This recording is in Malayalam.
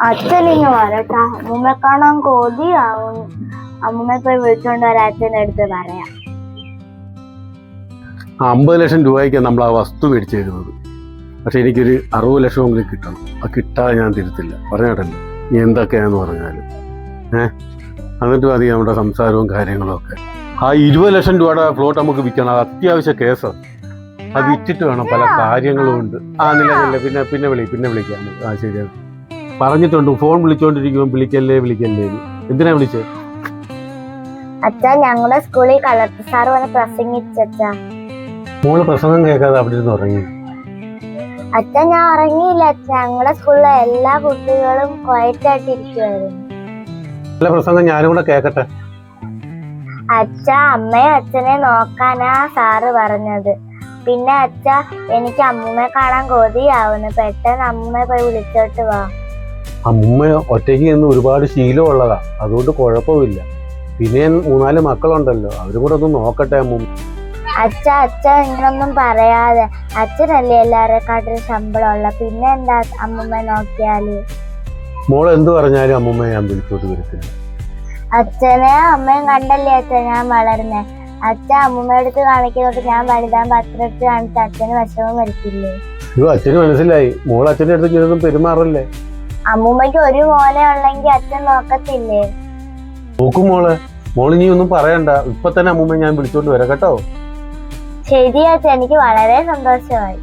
അച്ഛനിങ്ങ് വരട്ടെ, അമ്മൂമ്മ കാണാൻ കൊതിയാവുന്നു. അമ്മൂമ്മ പോയി വിളിച്ചോണ്ട് വരാൻ അച്ഛൻ്റെ അടുത്ത് പറയാം. 50 ലക്ഷം രൂപയ്ക്കാണ് നമ്മൾ ആ വസ്തു മേടിച്ചു തരുന്നത്. പക്ഷെ എനിക്കൊരു 60 ലക്ഷമെങ്കിലും കിട്ടണം. അത് കിട്ടാതെ ഞാൻ തിരുത്തില്ല. പറഞ്ഞിട്ടല്ലോ നീ എന്തൊക്കെയാന്ന് പറഞ്ഞാലും. എന്നിട്ട് മതി നമ്മുടെ സംസാരവും കാര്യങ്ങളും ഒക്കെ. ആ 20 ലക്ഷം രൂപയുടെ ഫ്ലോട്ട് നമുക്ക് വിൽക്കണം. അത് അത്യാവശ്യ കേസാണ്. അത് വിറ്റിട്ട് വേണം, പല കാര്യങ്ങളും ഉണ്ട്. നില പിന്നെ വിളിക്കാം. ആ ശരിയാണ്, പറഞ്ഞിട്ടുണ്ട്. ഫോൺ വിളിച്ചോണ്ടിരിക്കുമ്പോൾ വിളിക്കല്ലേ. എന്തിനാ വിളിച്ചത്? അച്ഛാ, ഞങ്ങളുടെ സ്കൂളിൽ കളക്ടർ സാർ വന്ന് പ്രസംഗിച്ചാ. മോള് പ്രസംഗം കേൾക്കാതെ അവിടെ ഇരുന്ന് ഉറങ്ങി? അച്ഛൻ ഞാൻ ഉറങ്ങിയില്ല അച്ഛാ. ഞങ്ങളുടെ സ്കൂളിലെ എല്ലാ കുട്ടികളും ക്വയറ്റായിട്ടിരിക്കുവായിരുന്നു. നല്ല പ്രസംഗം ഞാനും കൂടെ കേക്കട്ടെ. അച്ഛാ, അമ്മയും അച്ഛനെ നോക്കാനാ സാറ് പറഞ്ഞത്. പിന്നെ അച്ഛാ, എനിക്ക് അമ്മൂമ്മയെ കാണാൻ കൊതിയാവുന്നു. പെട്ടെന്ന് അമ്മൂമ്മയെ പോയി വിളിച്ചോട്ട് വാ. അമ്മൂമ്മ ഒറ്റയ്ക്ക് നിന്ന് ഒരുപാട് ശീലമുള്ളതാ, അതുകൊണ്ട് കുഴപ്പമില്ല. പിന്നെ 3-4 മക്കളുണ്ടല്ലോ, അവരും കൂടെ ഒന്ന് നോക്കട്ടെ അമ്മൂമ്മ. അച്ഛാ ഇങ്ങനൊന്നും പറയാതെ. അച്ഛനല്ലേ എല്ലാവരെക്കാട്ടും ശമ്പളമുള്ള, പിന്നെ എന്താ അമ്മൂമ്മ നോക്കിയാല്? മോൾ എന്ത് പറഞ്ഞാലും അമ്മൂമ്മയെ ഞാൻ വിളിച്ചോട്ട് വരത്തില്ല. അച്ഛനെ അമ്മയും കണ്ടല്ലേ അച്ഛൻ ഞാൻ വളർന്നേ. അച്ഛൻ അമ്മൂമ്മയുടെ അടുത്ത് കാണിക്കുന്നോട്ട് ഞാൻ വലുതാകുമ്പോ അച്ഛൻ്റെ അടുത്ത് കാണിച്ച അച്ഛന് വിഷമം വരത്തില്ലേ? അച്ഛന് മനസ്സിലായി. മോൾ അച്ഛൻ്റെ അടുത്ത് ഇങ്ങനൊന്നും പെരുമാറല്ലേ. അമ്മൂമ്മയ്ക്ക് ഒരു മോനെ ഉള്ളെങ്കിൽ അച്ഛൻ നോക്കത്തില്ലേ? നോക്കും മോള് നീ ഒന്നും പറയണ്ട. ഇപ്പൊ തന്നെ അമ്മൂമ്മ ഞാൻ വിളിച്ചോണ്ട് വരാം കേട്ടോ. ശരി അച്ഛൻ, എനിക്ക് വളരെ സന്തോഷമായി.